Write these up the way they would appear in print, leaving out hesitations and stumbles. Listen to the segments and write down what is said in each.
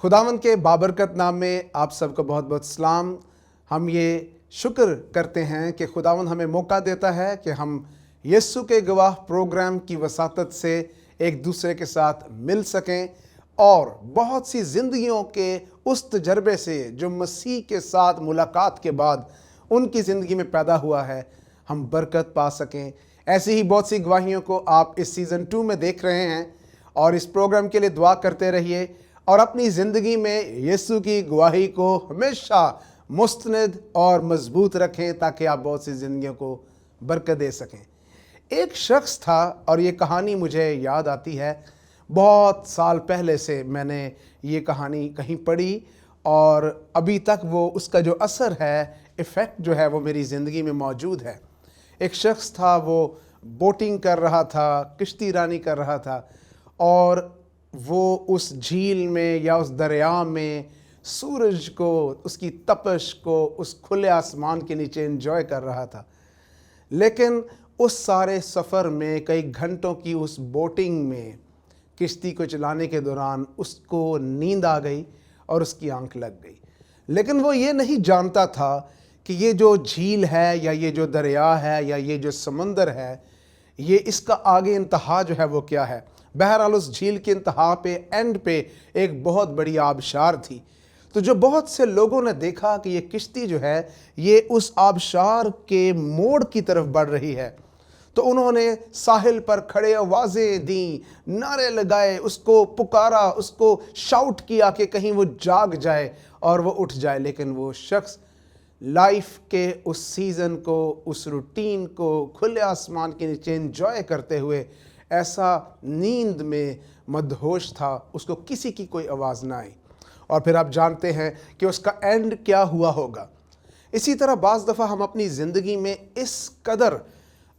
خداوند کے بابرکت نام میں آپ سب کو بہت بہت سلام۔ ہم یہ شکر کرتے ہیں کہ خداوند ہمیں موقع دیتا ہے کہ ہم یسوع کے گواہ پروگرام کی وساطت سے ایک دوسرے کے ساتھ مل سکیں اور بہت سی زندگیوں کے اس تجربے سے جو مسیح کے ساتھ ملاقات کے بعد ان کی زندگی میں پیدا ہوا ہے ہم برکت پا سکیں۔ ایسی ہی بہت سی گواہیوں کو آپ اس سیزن 2 میں دیکھ رہے ہیں اور اس پروگرام کے لیے دعا کرتے رہیے اور اپنی زندگی میں یسوع کی گواہی کو ہمیشہ مستند اور مضبوط رکھیں تاکہ آپ بہت سی زندگیوں کو برکت دے سکیں۔ ایک شخص تھا اور یہ کہانی مجھے یاد آتی ہے، بہت سال پہلے سے میں نے یہ کہانی کہیں پڑھی اور ابھی تک وہ اس کا جو اثر ہے، ایفیکٹ جو ہے وہ میری زندگی میں موجود ہے۔ ایک شخص تھا، وہ بوٹنگ کر رہا تھا، کشتی رانی کر رہا تھا اور وہ اس جھیل میں یا اس دریا میں سورج کو، اس کی تپش کو اس کھلے آسمان کے نیچے انجوائے کر رہا تھا۔ لیکن اس سارے سفر میں کئی گھنٹوں کی اس بوٹنگ میں کشتی کو چلانے کے دوران اس کو نیند آ گئی اور اس کی آنکھ لگ گئی۔ لیکن وہ یہ نہیں جانتا تھا کہ یہ جو جھیل ہے یا یہ جو دریا ہے یا یہ جو سمندر ہے، یہ اس کا آگے انتہا جو ہے وہ کیا ہے۔ بہرحال اس جھیل کے انتہا پہ، اینڈ پہ ایک بہت بڑی آبشار تھی۔ تو جو بہت سے لوگوں نے دیکھا کہ یہ کشتی جو ہے یہ اس آبشار کے موڑ کی طرف بڑھ رہی ہے، تو انہوں نے ساحل پر کھڑے آوازیں دیں، نعرے لگائے، اس کو پکارا، اس کو شاؤٹ کیا کہ کہیں وہ جاگ جائے اور وہ اٹھ جائے۔ لیکن وہ شخص لائف کے اس سیزن کو، اس روٹین کو کھلے آسمان کے نیچے انجوائے کرتے ہوئے ایسا نیند میں مدہوش تھا، اس کو کسی کی کوئی آواز نہ آئی۔ اور پھر آپ جانتے ہیں کہ اس کا اینڈ کیا ہوا ہوگا۔ اسی طرح بعض دفعہ ہم اپنی زندگی میں اس قدر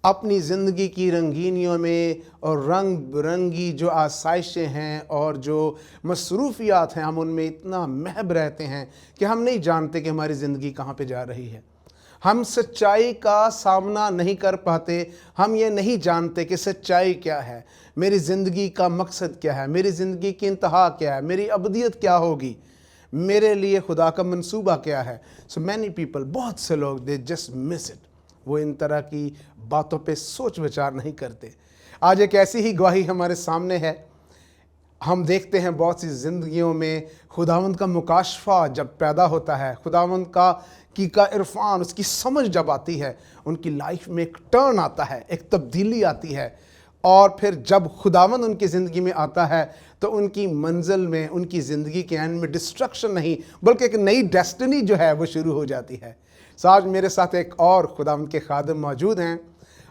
اپنی زندگی کی رنگینیوں میں اور رنگ برنگی جو آسائشیں ہیں اور جو مصروفیات ہیں، ہم ان میں اتنا محب رہتے ہیں کہ ہم نہیں جانتے کہ ہماری زندگی کہاں پہ جا رہی ہے۔ ہم سچائی کا سامنا نہیں کر پاتے، ہم یہ نہیں جانتے کہ سچائی کیا ہے، میری زندگی کا مقصد کیا ہے، میری زندگی کی انتہا کیا ہے، میری ابدیت کیا ہوگی، میرے لیے خدا کا منصوبہ کیا ہے۔ So many people، بہت سے لوگ they just miss it، وہ ان طرح کی باتوں پہ سوچ وچار نہیں کرتے۔ آج ایک ایسی ہی گواہی ہمارے سامنے ہے۔ ہم دیکھتے ہیں بہت سی زندگیوں میں خداوند کا مکاشفہ جب پیدا ہوتا ہے، خداوند کا عرفان، اس کی سمجھ جب آتی ہے، ان کی لائف میں ایک ٹرن آتا ہے، ایک تبدیلی آتی ہے، اور پھر جب خداوند ان کی زندگی میں آتا ہے تو ان کی منزل میں، ان کی زندگی کے اینڈ میں ڈسٹرکشن نہیں بلکہ ایک نئی ڈیسٹنی جو ہے وہ شروع ہو جاتی ہے۔ آج میرے ساتھ ایک اور خداوند کے خادم موجود ہیں،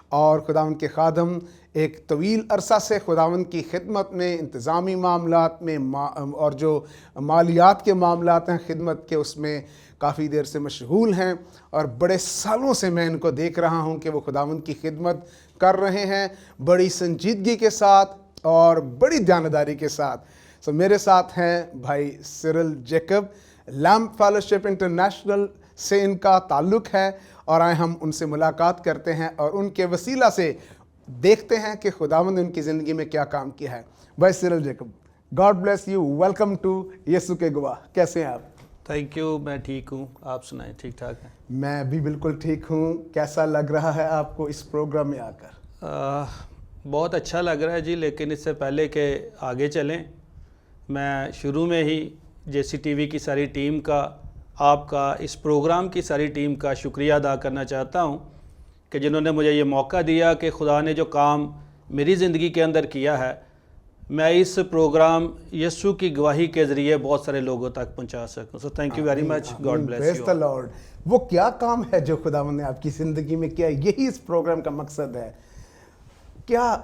اور خداوند کے خادم ایک طویل عرصہ سے خداوند کی خدمت میں، انتظامی معاملات میں اور جو مالیات کے معاملات ہیں خدمت کے، اس میں کافی دیر سے مشغول ہیں، اور بڑے سالوں سے میں ان کو دیکھ رہا ہوں کہ وہ خداوند کی خدمت کر رہے ہیں بڑی سنجیدگی کے ساتھ اور بڑی دیانتداری کے ساتھ۔ میرے ساتھ ہیں بھائی Cyril Jacob, lamp fellowship international سے ان کا تعلق ہے، اور آئے ہم ان سے ملاقات کرتے ہیں اور ان کے وسیلہ سے دیکھتے ہیں کہ خداوند نے ان کی زندگی میں کیا کام کیا ہے۔ بھائی Cyril Jacob, God bless you, welcome to یسوع کے گواہ۔ کیسے ہیں آپ؟ تھینک یو، میں ٹھیک ہوں، آپ سنائیں، ٹھیک ٹھاک ہیں؟ میں بھی بالکل ٹھیک ہوں۔ کیسا لگ رہا ہے آپ کو اس پروگرام میں آ کر؟ بہت اچھا لگ رہا ہے جی، لیکن اس سے پہلے کہ آگے چلیں، میں شروع میں ہی جیسی ٹی وی کی ساری ٹیم کا، آپ کا، اس پروگرام کی ساری ٹیم کا شکریہ ادا کرنا چاہتا ہوں کہ جنہوں نے مجھے یہ موقع دیا کہ خدا نے جو کام میری زندگی کے اندر کیا ہے، میں اس پروگرام یسوع کی گواہی کے ذریعے بہت سارے لوگوں تک پہنچا سکوں۔ So thank you very much, God bless you. Praise the Lord. وہ کیا کام ہے جو خداوند نے آپ کی زندگی میں کیا، یہی اس پروگرام کا مقصد ہے۔ کیا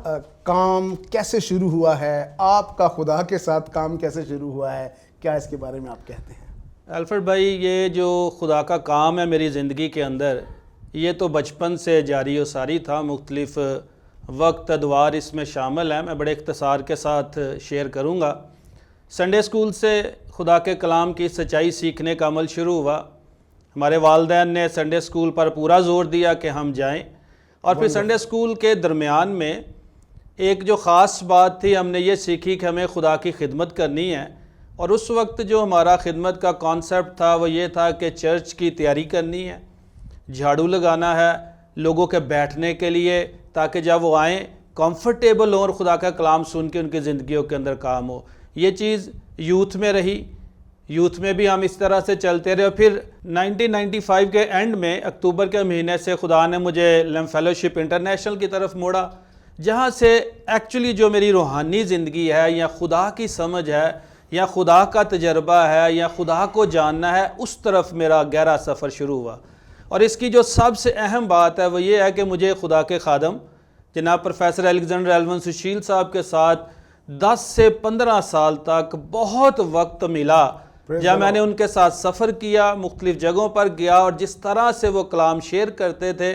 کام کیسے شروع ہوا ہے، آپ کا خدا کے ساتھ کام کیسے شروع ہوا ہے، کیا اس کے بارے میں آپ کہتے ہیں؟ الفریڈ بھائی، یہ جو خدا کا کام ہے میری زندگی کے اندر، یہ تو بچپن سے جاری و ساری تھا، مختلف وقت ادوار اس میں شامل ہیں۔ میں بڑے اختصار کے ساتھ شیئر کروں گا۔ سنڈے اسکول سے خدا کے کلام کی سچائی سیکھنے کا عمل شروع ہوا۔ ہمارے والدین نے سنڈے اسکول پر پورا زور دیا کہ ہم جائیں، اور پھر سنڈے اسکول کے درمیان میں ایک جو خاص بات تھی، ہم نے یہ سیکھی کہ ہمیں خدا کی خدمت کرنی ہے، اور اس وقت جو ہمارا خدمت کا کانسیپٹ تھا وہ یہ تھا کہ چرچ کی تیاری کرنی ہے، جھاڑو لگانا ہے لوگوں کے بیٹھنے کے لیے، تاکہ جب وہ آئیں کمفرٹیبل ہوں اور خدا کا کلام سن کے ان کی زندگیوں کے اندر کام ہو۔ یہ چیز یوتھ میں رہی، یوتھ میں بھی ہم اس طرح سے چلتے رہے، اور پھر 1995 کے اینڈ میں اکتوبر کے مہینے سے خدا نے مجھے لیم فیلوشپ انٹرنیشنل کی طرف موڑا، جہاں سے ایکچولی جو میری روحانی زندگی ہے یا خدا کی سمجھ ہے یا خدا کا تجربہ ہے یا خدا کو جاننا ہے، اس طرف میرا گہرا سفر شروع ہوا۔ اور اس کی جو سب سے اہم بات ہے وہ یہ ہے کہ مجھے خدا کے خادم جناب پروفیسر الیگزینڈر ایلون سشیل صاحب کے ساتھ 10 سے 15 سال تک بہت وقت ملا، جب میں نے ان کے ساتھ سفر کیا، مختلف جگہوں پر گیا، اور جس طرح سے وہ کلام شیئر کرتے تھے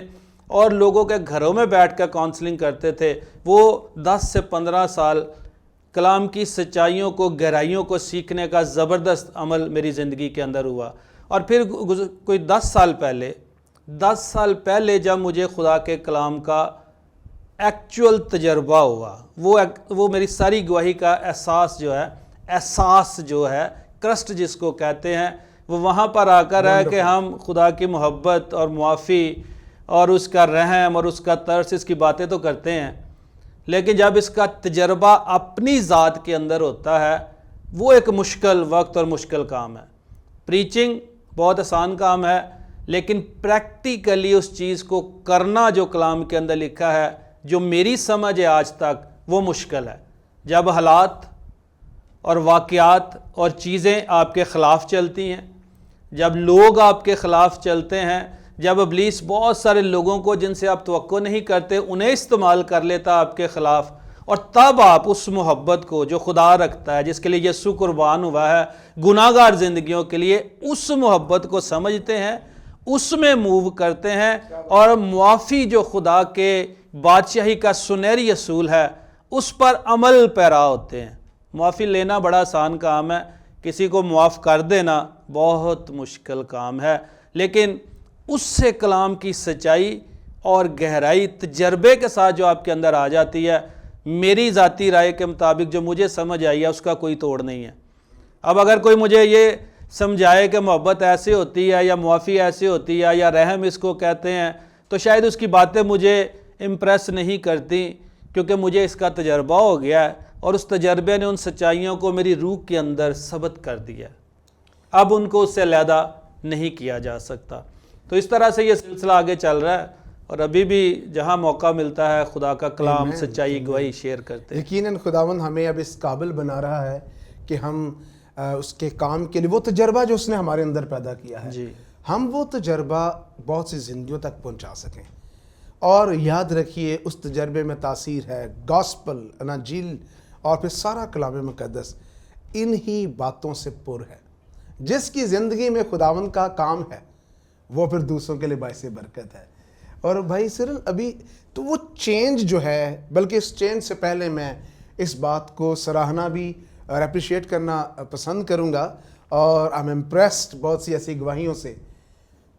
اور لوگوں کے گھروں میں بیٹھ کر کاؤنسلنگ کرتے تھے، وہ 10 سے 15 سال کلام کی سچائیوں کو، گہرائیوں کو سیکھنے کا زبردست عمل میری زندگی کے اندر ہوا۔ اور پھر کوئی 10 سال پہلے جب مجھے خدا کے کلام کا ایکچول تجربہ ہوا، وہ میری ساری گواہی کا احساس جو ہے کرسٹ جس کو کہتے ہیں، وہ وہاں پر آ کر ہے کہ ہم خدا کی محبت اور معافی اور اس کا رحم اور اس کا ترس، اس کی باتیں تو کرتے ہیں، لیکن جب اس کا تجربہ اپنی ذات کے اندر ہوتا ہے وہ ایک مشکل وقت اور مشکل کام ہے۔ پریچنگ بہت آسان کام ہے، لیکن پریکٹیکلی اس چیز کو کرنا جو کلام کے اندر لکھا ہے، جو میری سمجھ ہے آج تک، وہ مشکل ہے۔ جب حالات اور واقعات اور چیزیں آپ کے خلاف چلتی ہیں، جب لوگ آپ کے خلاف چلتے ہیں، جب ابلیس بہت سارے لوگوں کو جن سے آپ توقع نہیں کرتے انہیں استعمال کر لیتا آپ کے خلاف، اور تب آپ اس محبت کو جو خدا رکھتا ہے، جس کے لیے یسوع قربان ہوا ہے گناہ گار زندگیوں کے لیے، اس محبت کو سمجھتے ہیں، اس میں موو کرتے ہیں، اور معافی جو خدا کے بادشاہی کا سنہری اصول ہے اس پر عمل پیرا ہوتے ہیں۔ معافی لینا بڑا آسان کام ہے، کسی کو معاف کر دینا بہت مشکل کام ہے، لیکن اس سے کلام کی سچائی اور گہرائی تجربے کے ساتھ جو آپ کے اندر آ جاتی ہے، میری ذاتی رائے کے مطابق جو مجھے سمجھ آئی ہے اس کا کوئی توڑ نہیں ہے۔ اب اگر کوئی مجھے یہ سمجھائے کہ محبت ایسے ہوتی ہے یا معافی ایسے ہوتی ہے یا رحم اس کو کہتے ہیں، تو شاید اس کی باتیں مجھے امپریس نہیں کرتی، کیونکہ مجھے اس کا تجربہ ہو گیا ہے، اور اس تجربے نے ان سچائیوں کو میری روح کے اندر ثبت کر دیا، اب ان کو اس سے علیحدہ نہیں کیا جا سکتا۔ تو اس طرح سے یہ سلسلہ آگے چل رہا ہے، اور ابھی بھی جہاں موقع ملتا ہے خدا کا کلام، سچائی، گواہی شیئر کرتے ہیں۔ یقیناً خداوند ہمیں اب اس قابل بنا رہا ہے کہ ہم اس کے کام کے لیے وہ تجربہ جو اس نے ہمارے اندر پیدا کیا ہے، ہم وہ تجربہ بہت سی زندگیوں تک پہنچا سکیں۔ اور یاد رکھیے اس تجربے میں تاثیر ہے گاسپل، اناجیل اور پھر سارا کلام مقدس انہی باتوں سے پر ہے۔ جس کی زندگی میں خداوند کا کام ہے وہ پھر دوسروں کے لیے باعث برکت ہے۔ اور بھائی سرل ابھی تو وہ چینج جو ہے، بلکہ اس چینج سے پہلے میں اس بات کو سراہنا بھی اور اپریشیٹ کرنا پسند کروں گا، اور I'm impressed بہت سی ایسی گواہیوں سے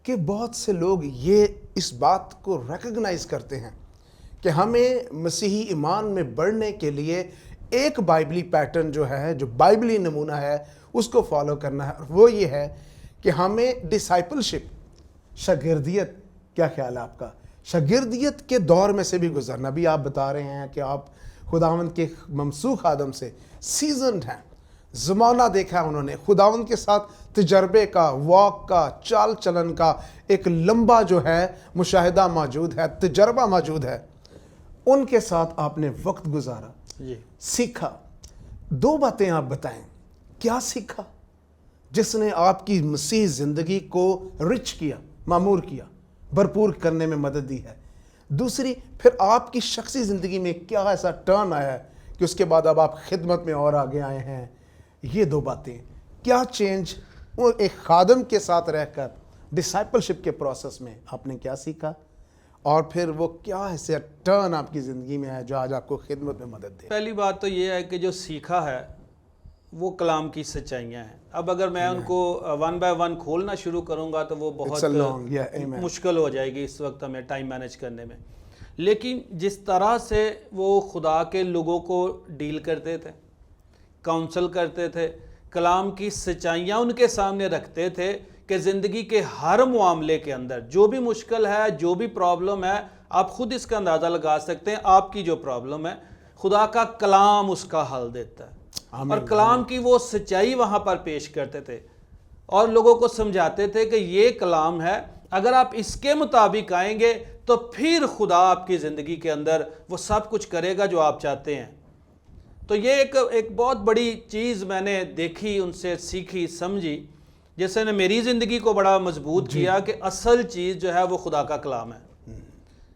کہ بہت سے لوگ یہ اس بات کو ریکگنائز کرتے ہیں کہ ہمیں مسیحی ایمان میں بڑھنے کے لیے ایک بائبلی پیٹرن جو ہے، جو بائبلی نمونہ ہے، اس کو فالو کرنا ہے، اور وہ یہ ہے کہ ہمیں ڈسائپلشپ، شاگردیت، کیا خیال ہے آپ کا؟ شاگردیت کے دور میں سے بھی گزرنا۔ بھی آپ بتا رہے ہیں کہ آپ خداوند کے ممسوح خادم سے سیزنڈ ہیں، زمانہ دیکھا ہے انہوں نے، خداوند کے ساتھ تجربے کا، واک کا، چال چلن کا ایک لمبا جو ہے مشاہدہ موجود ہے، تجربہ موجود ہے، ان کے ساتھ آپ نے وقت گزارا، سیکھا۔ دو باتیں آپ بتائیں، کیا سیکھا جس نے آپ کی مسیح زندگی کو رچ کیا، معمور کیا، بھرپور کرنے میں مدد دی ہے؟ دوسری، پھر آپ کی شخصی زندگی میں کیا ایسا ٹرن آیا ہے کہ اس کے بعد اب آپ خدمت میں اور آگے آئے ہیں؟ یہ دو باتیں، کیا چینج وہ ایک خادم کے ساتھ رہ کر ڈسائپلشپ کے پروسیس میں آپ نے کیا سیکھا، اور پھر وہ کیا ایسا ٹرن آپ کی زندگی میں ہے جو آج آپ کو خدمت میں مدد دے؟ پہلی بات تو یہ ہے کہ جو سیکھا ہے وہ کلام کی سچائیاں ہیں۔ اب اگر میں ان کو ون بائی ون کھولنا شروع کروں گا تو وہ بہت مشکل ہو جائے گی اس وقت ہمیں ٹائم مینیج کرنے میں، لیکن جس طرح سے وہ خدا کے لوگوں کو ڈیل کرتے تھے، کاؤنسل کرتے تھے، کلام کی سچائیاں ان کے سامنے رکھتے تھے کہ زندگی کے ہر معاملے کے اندر جو بھی مشکل ہے، جو بھی پرابلم ہے، آپ خود اس کا اندازہ لگا سکتے ہیں، آپ کی جو پرابلم ہے خدا کا کلام اس کا حل دیتا ہے۔ اور کلام کی وہ سچائی وہاں پر پیش کرتے تھے اور لوگوں کو سمجھاتے تھے کہ یہ کلام ہے، اگر آپ اس کے مطابق آئیں گے تو پھر خدا آپ کی زندگی کے اندر وہ سب کچھ کرے گا جو آپ چاہتے ہیں۔ تو یہ ایک بہت بڑی چیز میں نے دیکھی، ان سے سیکھی، سمجھی، جس نے میری زندگی کو بڑا مضبوط کیا کہ اصل چیز جو ہے وہ خدا کا کلام ہے،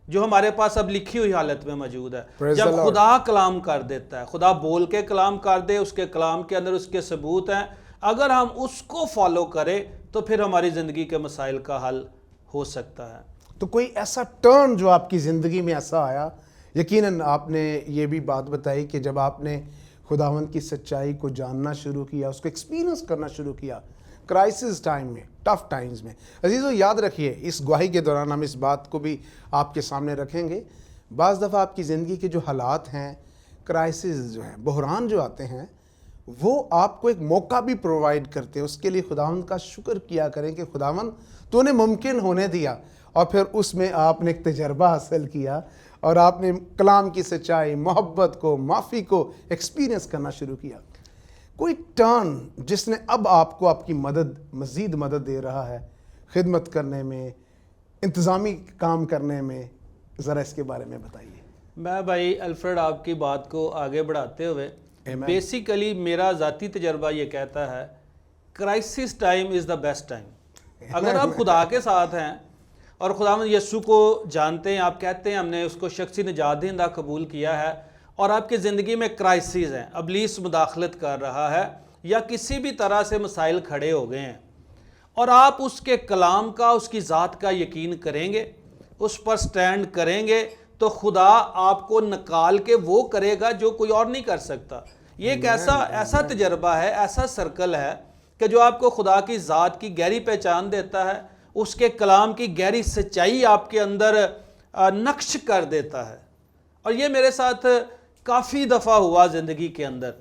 جو ہمارے پاس اب لکھی ہوئی حالت میں موجود ہے۔ جب خدا کلام کر دیتا ہے، خدا بول کے کلام کر دے، اس کے کلام کے اندر اس کے ثبوت ہیں، اگر ہم اس کو فالو کریں تو پھر ہماری زندگی کے مسائل کا حل ہو سکتا ہے۔ تو کوئی ایسا ٹرن جو آپ کی زندگی میں ایسا آیا، یقیناً آپ نے یہ بھی بات بتائی کہ جب آپ نے خداوند کی سچائی کو جاننا شروع کیا، اس کو ایکسپیرینس کرنا شروع کیا کرائسس ٹائم میں، ٹف ٹائمز میں۔ عزیزو یاد رکھیے، اس گواہی کے دوران ہم اس بات کو بھی آپ کے سامنے رکھیں گے، بعض دفعہ آپ کی زندگی کے جو حالات ہیں، کرائسس جو ہیں، بحران جو آتے ہیں، وہ آپ کو ایک موقع بھی پرووائڈ کرتے ہیں۔ اس کے لیے خداوند کا شکر کیا کریں کہ خداوند تو نے ممکن ہونے دیا، اور پھر اس میں آپ نے ایک تجربہ حاصل کیا اور آپ نے کلام کی سچائی، محبت کو، معافی کو ایکسپیرینس کرنا شروع کیا۔ کوئی ٹرن جس نے اب آپ کو آپ کی مزید مدد دے رہا ہے خدمت کرنے میں، انتظامی کام کرنے میں، ذرا اس کے بارے میں بتائیے۔ میں بھائی الفریڈ آپ کی بات کو آگے بڑھاتے ہوئے بیسیکلی میرا ذاتی تجربہ یہ کہتا ہے crisis time is the best time. اگر آپ خدا کے ساتھ ہیں اور خداوند یسوع کو جانتے ہیں، آپ کہتے ہیں ہم نے اس کو شخصی نجات دہندہ قبول کیا ہے، اور آپ کی زندگی میں کرائسس ہیں، ابلیس مداخلت کر رہا ہے یا کسی بھی طرح سے مسائل کھڑے ہو گئے ہیں، اور آپ اس کے کلام کا، اس کی ذات کا یقین کریں گے، اس پر سٹینڈ کریں گے، تو خدا آپ کو نکال کے وہ کرے گا جو کوئی اور نہیں کر سکتا۔ یہ ایک ایسا تجربہ ہے، ایسا سرکل ہے کہ جو آپ کو خدا کی ذات کی گہری پہچان دیتا ہے، اس کے کلام کی گہری سچائی آپ کے اندر نقش کر دیتا ہے۔ اور یہ میرے ساتھ کافی دفعہ ہوا زندگی کے اندر۔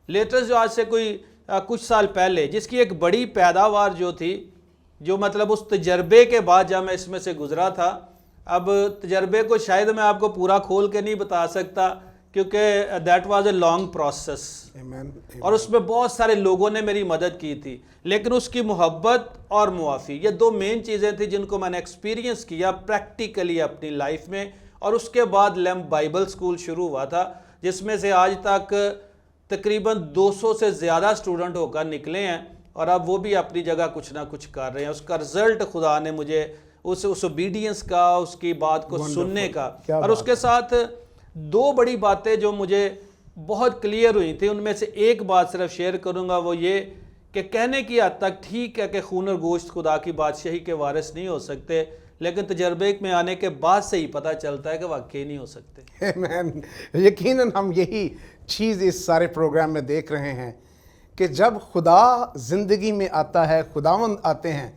لیٹسٹ جو آج سے کوئی کچھ سال پہلے، جس کی ایک بڑی پیداوار جو تھی، جو مطلب اس تجربے کے بعد جب میں اس میں سے گزرا تھا، اب تجربے کو شاید میں آپ کو پورا کھول کے نہیں بتا سکتا کیونکہ that was a long process, اور اس میں بہت سارے لوگوں نے میری مدد کی تھی، لیکن اس کی محبت اور معافی، یہ دو مین چیزیں تھیں جن کو میں نے ایکسپیرینس کیا پریکٹیکلی اپنی لائف میں۔ اور اس کے بعد لیمپ بائبل سکول شروع ہوا تھا، جس میں سے آج تک تقریباً 200 سے زیادہ اسٹوڈنٹ ہو کر نکلے ہیں، اور اب وہ بھی اپنی جگہ کچھ نہ کچھ کر رہے ہیں۔ اس کا رزلٹ خدا نے مجھے اس اوبیڈینس کا، اس کی بات کو سننے کا، اور اس کے ساتھ دو بڑی باتیں جو مجھے بہت کلیئر ہوئی تھیں، ان میں سے ایک بات صرف شیئر کروں گا، وہ یہ کہ کہنے کی حد تک ٹھیک ہے کہ خون اور گوشت خدا کی بادشاہی کے وارث نہیں ہو سکتے، لیکن تجربے میں آنے کے بعد سے ہی پتہ چلتا ہے کہ واقعی نہیں ہو سکتے۔ یقیناً ہم یہی چیز اس سارے پروگرام میں دیکھ رہے ہیں کہ جب خدا زندگی میں آتا ہے، خداوند آتے ہیں،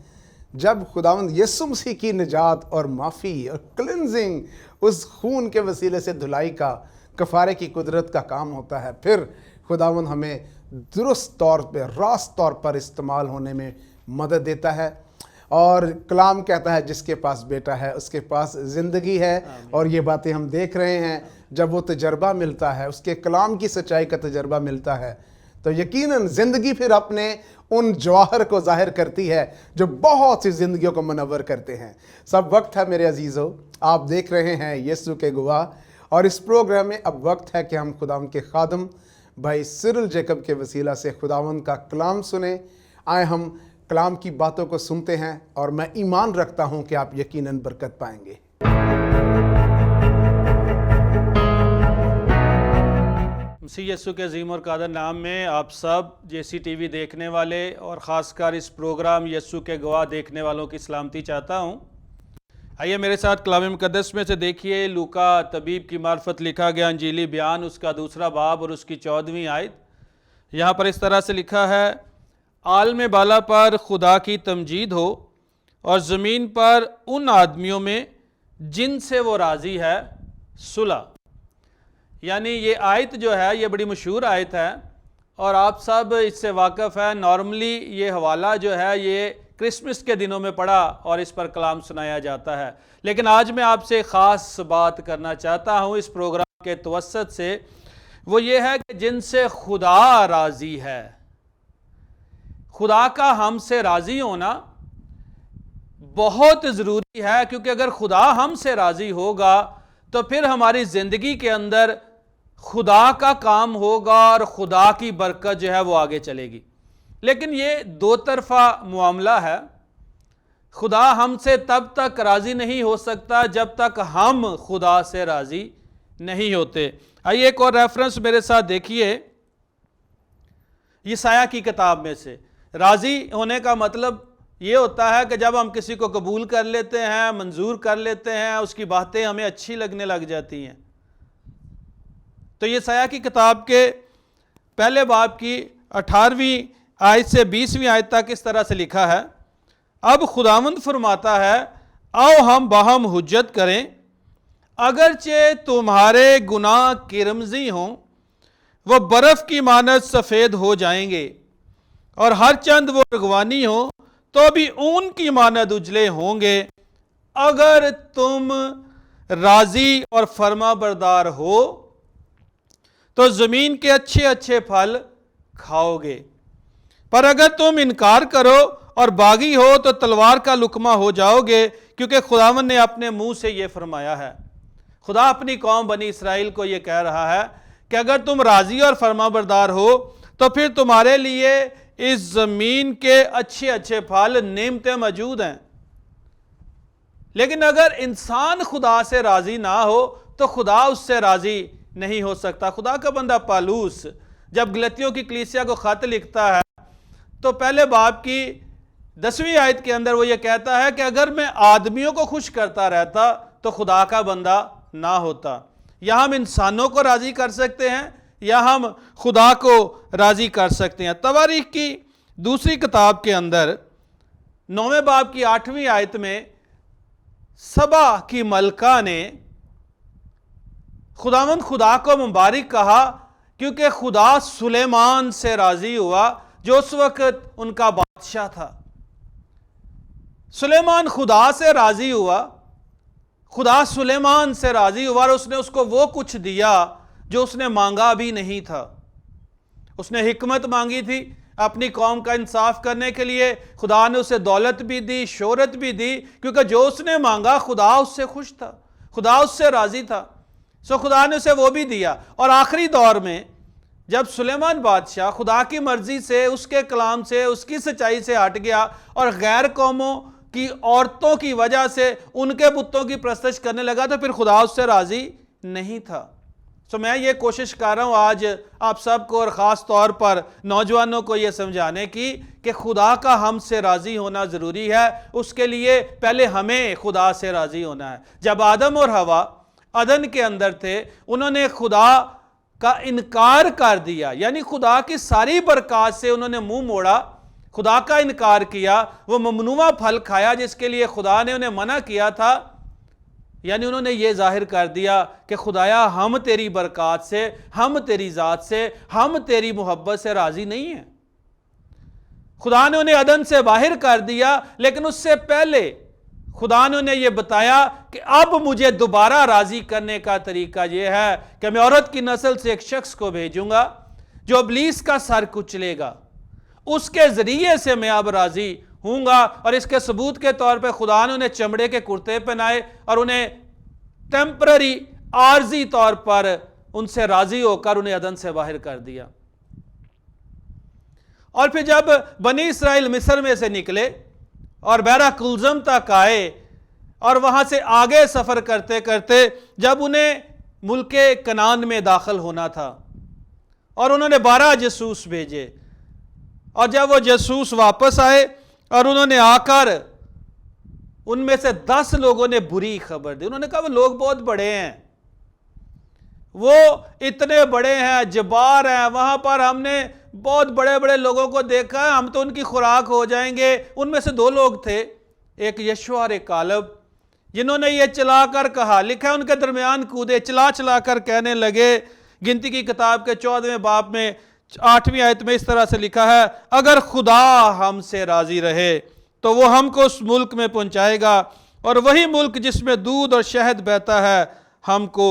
جب خداوند یسوع مسیح کی نجات اور معافی اور کلینزنگ، اس خون کے وسیلے سے دھلائی کا، کفارے کی قدرت کا کام ہوتا ہے، پھر خداوند ہمیں درست طور پہ، راست طور پر استعمال ہونے میں مدد دیتا ہے۔ اور کلام کہتا ہے جس کے پاس بیٹا ہے اس کے پاس زندگی ہے، اور یہ باتیں ہم دیکھ رہے ہیں۔ جب وہ تجربہ ملتا ہے، اس کے کلام کی سچائی کا تجربہ ملتا ہے، تو یقیناً زندگی پھر اپنے ان جواہر کو ظاہر کرتی ہے جو بہت سی زندگیوں کو منور کرتے ہیں۔ سب وقت ہے میرے عزیزو، آپ دیکھ رہے ہیں یسوع کے گواہ، اور اس پروگرام میں اب وقت ہے کہ ہم خداوند کے خادم بھائی سرل جیکب کے وسیلہ سے خداوند کا کلام سنیں۔ آئے ہم کلام کی باتوں کو سنتے ہیں، اور میں ایمان رکھتا ہوں کہ آپ یقیناً برکت پائیں گے۔ مسیح یسوع کے عظیم اور قادر نام میں آپ سب جیسی ٹی وی دیکھنے والے، اور خاص کر اس پروگرام یسوع کے گواہ دیکھنے والوں کی سلامتی چاہتا ہوں۔ آئیے میرے ساتھ کلام مقدس میں سے دیکھیے، لوکا طبیب کی معرفت لکھا گیا انجیلی بیان، اس کا 2 باب اور اس کی 14ویں آیت۔ یہاں پر اس طرح سے لکھا ہے، عالم بالا پر خدا کی تمجید ہو، اور زمین پر ان آدمیوں میں جن سے وہ راضی ہے صلح۔ یعنی یہ آیت جو ہے، یہ بڑی مشہور آیت ہے، اور آپ سب اس سے واقف ہیں. نارملی یہ حوالہ جو ہے یہ کرسمس کے دنوں میں پڑھا اور اس پر کلام سنایا جاتا ہے، لیکن آج میں آپ سے خاص بات کرنا چاہتا ہوں اس پروگرام کے توسط سے. وہ یہ ہے کہ جن سے خدا راضی ہے. خدا کا ہم سے راضی ہونا بہت ضروری ہے، کیونکہ اگر خدا ہم سے راضی ہوگا تو پھر ہماری زندگی کے اندر خدا کا کام ہوگا اور خدا کی برکت جو ہے وہ آگے چلے گی. لیکن یہ دو طرفہ معاملہ ہے. خدا ہم سے تب تک راضی نہیں ہو سکتا جب تک ہم خدا سے راضی نہیں ہوتے. آئیے ایک اور ریفرنس میرے ساتھ دیکھیے یسایہ کی کتاب میں سے. راضی ہونے کا مطلب یہ ہوتا ہے کہ جب ہم کسی کو قبول کر لیتے ہیں، منظور کر لیتے ہیں، اس کی باتیں ہمیں اچھی لگنے لگ جاتی ہیں. تو یسایہ کی کتاب کے پہلے باب کی 18ویں آیت سے 20ویں آیت تک اس طرح سے لکھا ہے. اب خداوند فرماتا ہے، آؤ ہم باہم حجت کریں، اگرچہ تمہارے گناہ کرمزی ہوں وہ برف کی مانند سفید ہو جائیں گے، اور ہر چند وہ رغوانی ہوں تو بھی اون کی مانند اجلے ہوں گے. اگر تم راضی اور فرما بردار ہو تو زمین کے اچھے اچھے پھل کھاؤ گے، پر اگر تم انکار کرو اور باغی ہو تو تلوار کا لقمہ ہو جاؤ گے، کیونکہ خداوند نے اپنے منہ سے یہ فرمایا ہے. خدا اپنی قوم بنی اسرائیل کو یہ کہہ رہا ہے کہ اگر تم راضی اور فرما بردار ہو تو پھر تمہارے لیے اس زمین کے اچھے اچھے پھل نعمتیں موجود ہیں. لیکن اگر انسان خدا سے راضی نہ ہو تو خدا اس سے راضی نہیں ہو سکتا. خدا کا بندہ پالوس جب گلتیوں کی کلیسیا کو خط لکھتا ہے تو پہلے باب کی 10ویں آیت کے اندر وہ یہ کہتا ہے کہ اگر میں آدمیوں کو خوش کرتا رہتا تو خدا کا بندہ نہ ہوتا. یا ہم انسانوں کو راضی کر سکتے ہیں یا ہم خدا کو راضی کر سکتے ہیں. تواریخ کی دوسری کتاب کے اندر 9ویں باب کی 8ویں آیت میں سبا کی ملکہ نے خداوند خدا کو مبارک کہا، کیونکہ خدا سلیمان سے راضی ہوا جو اس وقت ان کا بادشاہ تھا. سلیمان خدا سے راضی ہوا، خدا سلیمان سے راضی ہوا اور اس نے اس کو وہ کچھ دیا جو اس نے مانگا بھی نہیں تھا. اس نے حکمت مانگی تھی اپنی قوم کا انصاف کرنے کے لیے. خدا نے اسے دولت بھی دی، شہرت بھی دی، کیونکہ جو اس نے مانگا خدا اس سے خوش تھا، خدا اس سے راضی تھا. سو خدا نے اسے وہ بھی دیا. اور آخری دور میں جب سلیمان بادشاہ خدا کی مرضی سے، اس کے کلام سے، اس کی سچائی سے ہٹ گیا اور غیر قوموں کی عورتوں کی وجہ سے ان کے بتوں کی پرستش کرنے لگا تو پھر خدا اس سے راضی نہیں تھا. سو میں یہ کوشش کر رہا ہوں آج آپ سب کو اور خاص طور پر نوجوانوں کو یہ سمجھانے کی کہ خدا کا ہم سے راضی ہونا ضروری ہے. اس کے لیے پہلے ہمیں خدا سے راضی ہونا ہے. جب آدم اور حوا عدن کے اندر تھے، انہوں نے خدا کا انکار کر دیا، یعنی خدا کی ساری برکات سے انہوں نے منہ موڑا، خدا کا انکار کیا، وہ ممنوع پھل کھایا جس کے لیے خدا نے انہیں منع کیا تھا. یعنی انہوں نے یہ ظاہر کر دیا کہ خدایا ہم تیری برکات سے، ہم تیری ذات سے، ہم تیری محبت سے راضی نہیں ہیں. خدا نے انہیں عدن سے باہر کر دیا، لیکن اس سے پہلے خدا نے انہیں یہ بتایا کہ اب مجھے دوبارہ راضی کرنے کا طریقہ یہ ہے کہ میں عورت کی نسل سے ایک شخص کو بھیجوں گا جو ابلیس کا سر کچلے گا. اس کے ذریعے سے میں اب راضی ہوں گا. اور اس کے ثبوت کے طور پہ خدا نے انہیں چمڑے کے کرتے پہنائے اور انہیں ٹیمپرری عارضی طور پر ان سے راضی ہو کر انہیں عدن سے باہر کر دیا. اور پھر جب بنی اسرائیل مصر میں سے نکلے اور بحیرہ کلزم تک آئے اور وہاں سے آگے سفر کرتے کرتے جب انہیں ملک کنعان میں داخل ہونا تھا اور انہوں نے 12 جاسوس بھیجے، اور جب وہ جاسوس واپس آئے اور انہوں نے آ کر ان میں سے 10 لوگوں نے بری خبر دی. انہوں نے کہا وہ لوگ بہت بڑے ہیں، وہ اتنے بڑے ہیں، جبار ہیں، وہاں پر ہم نے بہت بڑے بڑے لوگوں کو دیکھا ہے، ہم تو ان کی خوراک ہو جائیں گے. ان میں سے 2 لوگ تھے، ایک یشوع اور ایک کالب، جنہوں نے یہ چلا کر کہا، لکھا ہے ان کے درمیان کودے، چلا چلا کر کہنے لگے. گنتی کی کتاب کے 14ویں باب میں 8ویں آیت میں اس طرح سے لکھا ہے، اگر خدا ہم سے راضی رہے تو وہ ہم کو اس ملک میں پہنچائے گا، اور وہی ملک جس میں دودھ اور شہد بہتا ہے ہم کو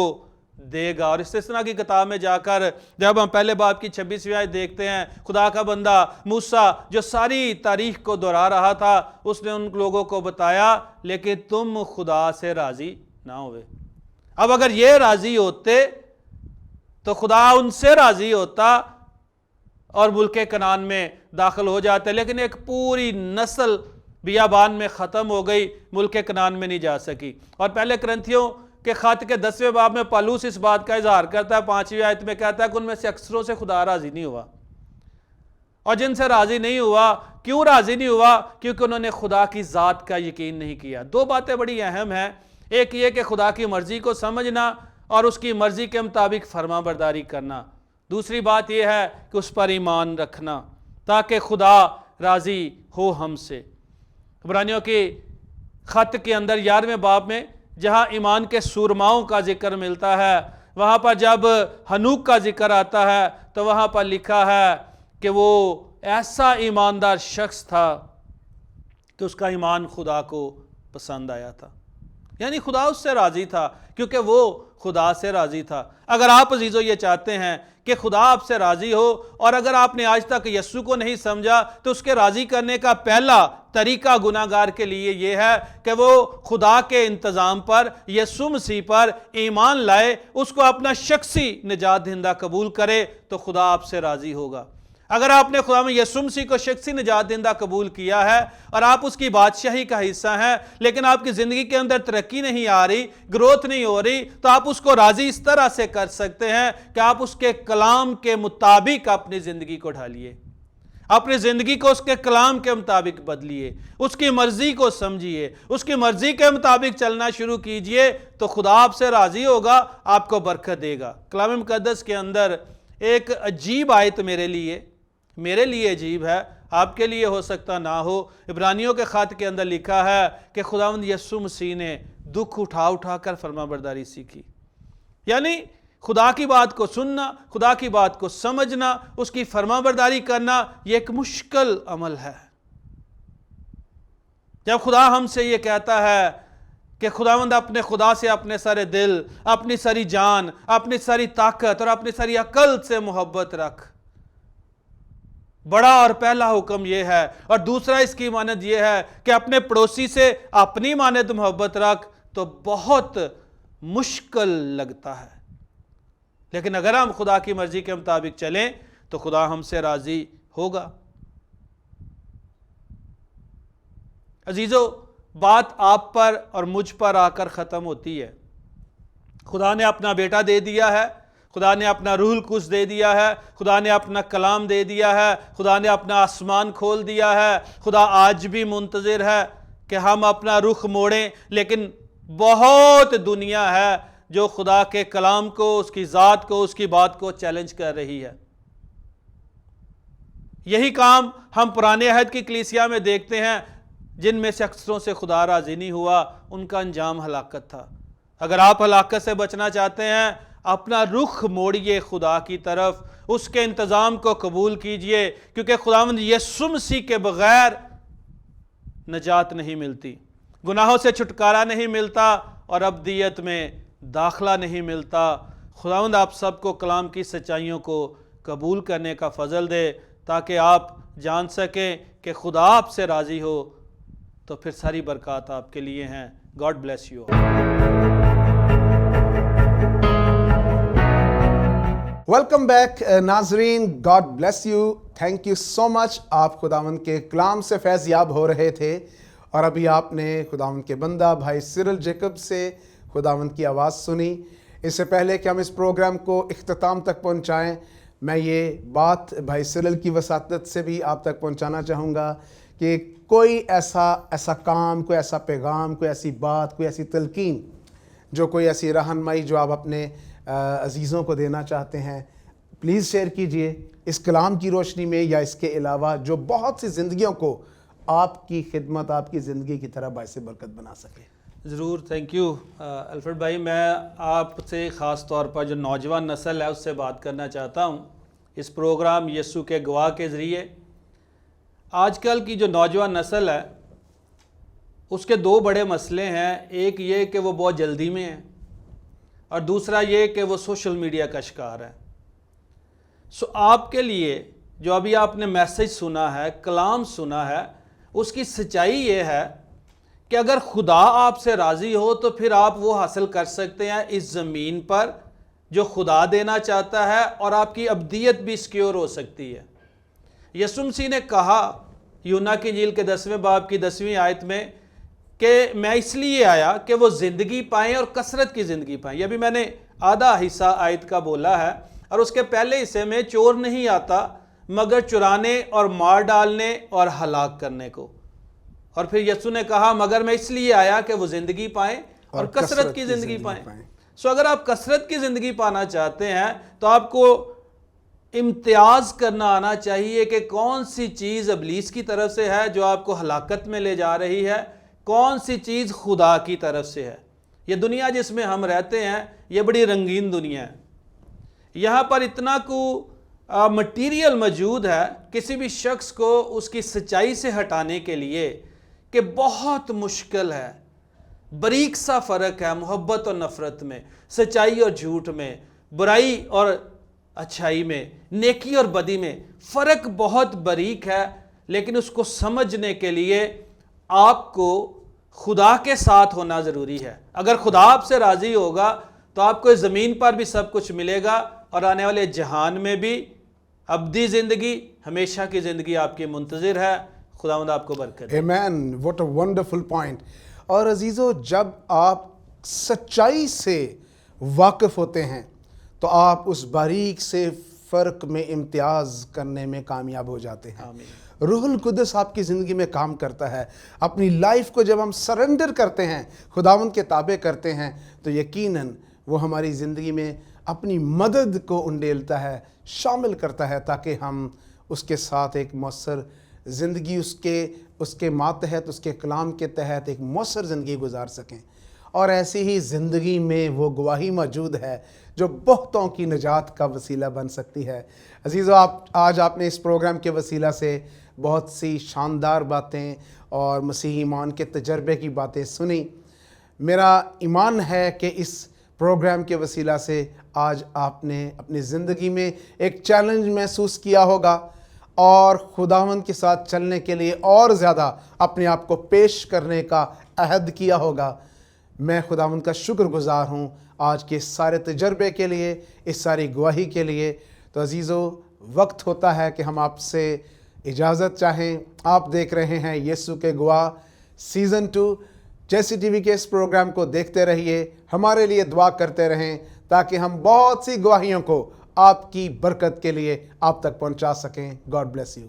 دے گا۔ اور استثنا کی کتاب میں جا کر جب ہم پہلے باب کی 26ویں آیت دیکھتے ہیں، خدا کا بندہ موسیٰ جو ساری تاریخ کو دہرا رہا تھا، اس نے ان لوگوں کو بتایا لیکن تم خدا سے راضی نہ ہوئے۔ اب اگر یہ راضی ہوتے تو خدا ان سے راضی ہوتا اور ملک کنعان میں داخل ہو جاتے، لیکن ایک پوری نسل بیابان میں ختم ہو گئی، ملک کنعان میں نہیں جا سکی۔ اور پہلے کرنتھیوں کے خط کے 10ویں باب میں پالوس اس بات کا اظہار کرتا ہے، 5ویں آیت میں کہتا ہے کہ ان میں سے اکثروں سے خدا راضی نہیں ہوا، اور جن سے راضی نہیں ہوا، کیوں راضی نہیں ہوا؟ کیونکہ انہوں نے خدا کی ذات کا یقین نہیں کیا۔ دو باتیں بڑی اہم ہیں، ایک یہ کہ خدا کی مرضی کو سمجھنا اور اس کی مرضی کے مطابق فرما برداری کرنا، دوسری بات یہ ہے کہ اس پر ایمان رکھنا تاکہ خدا راضی ہو ہم سے۔ عبرانیوں کے خط کے اندر 11ویں باب میں جہاں ایمان کے سورماؤں کا ذکر ملتا ہے، وہاں پر جب ہنوک کا ذکر آتا ہے تو وہاں پر لکھا ہے کہ وہ ایسا ایماندار شخص تھا کہ اس کا ایمان خدا کو پسند آیا تھا، یعنی خدا اس سے راضی تھا کیونکہ وہ خدا سے راضی تھا۔ اگر آپ عزیزو یہ چاہتے ہیں کہ خدا آپ سے راضی ہو، اور اگر آپ نے آج تک یسوع کو نہیں سمجھا، تو اس کے راضی کرنے کا پہلا طریقہ گناہگار کے لیے یہ ہے کہ وہ خدا کے انتظام پر، یسوع مسیح پر ایمان لائے، اس کو اپنا شخصی نجات دہندہ قبول کرے تو خدا آپ سے راضی ہوگا۔ اگر آپ نے خدا میں یسوع مسیح کو شخصی نجات دہندہ قبول کیا ہے اور آپ اس کی بادشاہی کا حصہ ہیں، لیکن آپ کی زندگی کے اندر ترقی نہیں آ رہی، گروتھ نہیں ہو رہی، تو آپ اس کو راضی اس طرح سے کر سکتے ہیں کہ آپ اس کے کلام کے مطابق اپنی زندگی کو ڈھالیے، اپنی زندگی کو اس کے کلام کے مطابق بدلیے، اس کی مرضی کو سمجھیے، اس کی مرضی کے مطابق چلنا شروع کیجئے تو خدا آپ سے راضی ہوگا، آپ کو برکت دے گا۔ کلام مقدس کے اندر ایک عجیب آیت میرے لیے عجیب ہے، آپ کے لیے ہو سکتا نہ ہو۔ عبرانیوں کے خط کے اندر لکھا ہے کہ خداوند یسوع مسیح نے دکھ اٹھا کر فرما برداری سیکھی، یعنی خدا کی بات کو سننا، خدا کی بات کو سمجھنا، اس کی فرما برداری کرنا، یہ ایک مشکل عمل ہے۔ جب خدا ہم سے یہ کہتا ہے کہ خداوند اپنے خدا سے اپنے سارے دل، اپنی ساری جان، اپنی ساری طاقت اور اپنی ساری عقل سے محبت رکھ، بڑا اور پہلا حکم یہ ہے، اور دوسرا اس کی مانند یہ ہے کہ اپنے پڑوسی سے اپنی مانند محبت رکھ، تو بہت مشکل لگتا ہے، لیکن اگر ہم خدا کی مرضی کے مطابق چلیں تو خدا ہم سے راضی ہوگا۔ عزیزو، بات آپ پر اور مجھ پر آ کر ختم ہوتی ہے۔ خدا نے اپنا بیٹا دے دیا ہے، خدا نے اپنا روح القدس دے دیا ہے، خدا نے اپنا کلام دے دیا ہے، خدا نے اپنا آسمان کھول دیا ہے۔ خدا آج بھی منتظر ہے کہ ہم اپنا رخ موڑیں، لیکن بہت دنیا ہے جو خدا کے کلام کو، اس کی ذات کو، اس کی بات کو چیلنج کر رہی ہے۔ یہی کام ہم پرانے عہد کی کلیسیا میں دیکھتے ہیں، جن میں سے اکثروں سے خدا راضی نہیں ہوا، ان کا انجام ہلاکت تھا۔ اگر آپ ہلاکت سے بچنا چاہتے ہیں، اپنا رخ موڑیے خدا کی طرف، اس کے انتظام کو قبول کیجئے، کیونکہ خداوند یسوع مسیح کے بغیر نجات نہیں ملتی، گناہوں سے چھٹکارا نہیں ملتا، اور ابدیت میں داخلہ نہیں ملتا۔ خداوند آپ سب کو کلام کی سچائیوں کو قبول کرنے کا فضل دے، تاکہ آپ جان سکیں کہ خدا آپ سے راضی ہو، تو پھر ساری برکات آپ کے لیے ہیں۔ God bless you. Welcome back ناظرین، God bless you, thank you so much. آپ خداوند کے کلام سے فیض یاب ہو رہے تھے، اور ابھی آپ نے خداوند کے بندہ بھائی سرل جیکب سے خداوند کی آواز سنی۔ اس سے پہلے کہ ہم اس پروگرام کو اختتام تک پہنچائیں، میں یہ بات بھائی سرل کی وساطت سے بھی آپ تک پہنچانا چاہوں گا کہ کوئی ایسا کام، کوئی ایسا پیغام، کوئی ایسی بات، کوئی ایسی تلقین، جو کوئی ایسی رہنمائی جو آپ اپنے عزیزوں کو دینا چاہتے ہیں، پلیز شیئر کیجئے اس کلام کی روشنی میں، یا اس کے علاوہ جو بہت سی زندگیوں کو آپ کی خدمت، آپ کی زندگی کی طرح باعث برکت بنا سکے۔ ضرور، تھینک یو الفریڈ بھائی۔ میں آپ سے خاص طور پر جو نوجوان نسل ہے اس سے بات کرنا چاہتا ہوں اس پروگرام یسوع کے گواہ کے ذریعے۔ آج کل کی جو نوجوان نسل ہے اس کے دو بڑے مسئلے ہیں، ایک یہ کہ وہ بہت جلدی میں ہے اور دوسرا یہ کہ وہ سوشل میڈیا کا شکار ہے۔ آپ کے لیے جو ابھی آپ نے میسج سنا ہے، کلام سنا ہے، اس کی سچائی یہ ہے کہ اگر خدا آپ سے راضی ہو تو پھر آپ وہ حاصل کر سکتے ہیں اس زمین پر جو خدا دینا چاہتا ہے، اور آپ کی ابدیت بھی سیکیور ہو سکتی ہے۔ یسوع مسیح نے کہا یوحنا کی انجیل کے 10ویں باب کی 10ویں آیت میں کہ میں اس لیے آیا کہ وہ زندگی پائیں اور کثرت کی زندگی پائیں۔ یہ بھی میں نے آدھا حصہ آیت کا بولا ہے، اور اس کے پہلے حصے میں چور نہیں آتا مگر چرانے اور مار ڈالنے اور ہلاک کرنے کو، اور پھر یسوع نے کہا مگر میں اس لیے آیا کہ وہ زندگی پائیں اور کثرت کی زندگی پائیں۔ اگر آپ کثرت کی زندگی پانا چاہتے ہیں تو آپ کو امتیاز کرنا آنا چاہیے کہ کون سی چیز ابلیس کی طرف سے ہے جو آپ کو ہلاکت میں لے جا رہی ہے، کون سی چیز خدا کی طرف سے ہے۔ یہ دنیا جس میں ہم رہتے ہیں یہ بڑی رنگین دنیا ہے، یہاں پر اتنا کو مٹیریل موجود ہے کسی بھی شخص کو اس کی سچائی سے ہٹانے کے لیے کہ بہت مشکل ہے۔ باریک سا فرق ہے محبت اور نفرت میں، سچائی اور جھوٹ میں، برائی اور اچھائی میں، نیکی اور بدی میں، فرق بہت باریک ہے، لیکن اس کو سمجھنے کے لیے آپ کو خدا کے ساتھ ہونا ضروری ہے۔ اگر خدا آپ سے راضی ہوگا تو آپ کو اس زمین پر بھی سب کچھ ملے گا، اور آنے والے جہان میں بھی ابدی زندگی، ہمیشہ کی زندگی آپ کی منتظر ہے۔ خداوند آپ کو برکت دے۔ Amen. What a wonderful point. اور عزیزو، جب آپ سچائی سے واقف ہوتے ہیں تو آپ اس باریک سے فرق میں امتیاز کرنے میں کامیاب ہو جاتے ہیں۔ روح القدس آپ کی زندگی میں کام کرتا ہے۔ اپنی لائف کو جب ہم سرنڈر کرتے ہیں، خداوند کے تابع کرتے ہیں، تو یقیناً وہ ہماری زندگی میں اپنی مدد کو انڈیلتا ہے، شامل کرتا ہے، تاکہ ہم اس کے ساتھ ایک مؤثر زندگی اس کے ماتحت، اس کے کلام کے تحت ایک مؤثر زندگی گزار سکیں۔ اور ایسی ہی زندگی میں وہ گواہی موجود ہے جو بہتوں کی نجات کا وسیلہ بن سکتی ہے۔ عزیزو، آج آپ نے اس پروگرام کے وسیلہ سے بہت سی شاندار باتیں اور مسیحی ایمان کے تجربے کی باتیں سنی۔ میرا ایمان ہے کہ اس پروگرام کے وسیلہ سے آج آپ نے اپنی زندگی میں ایک چیلنج محسوس کیا ہوگا، اور خداوند کے ساتھ چلنے کے لیے اور زیادہ اپنے آپ کو پیش کرنے کا عہد کیا ہوگا۔ میں خداوند کا شکر گزار ہوں آج کے سارے تجربے کے لیے، اس ساری گواہی کے لیے۔ تو عزیزو، وقت ہوتا ہے کہ ہم آپ سے اجازت چاہیں۔ آپ دیکھ رہے ہیں یسوع کے گواہ سیزن 2۔ جیسی ٹی وی کے اس پروگرام کو دیکھتے رہیے، ہمارے لیے دعا کرتے رہیں تاکہ ہم بہت سی گواہیوں کو آپ کی برکت کے لیے آپ تک پہنچا سکیں۔ God bless you.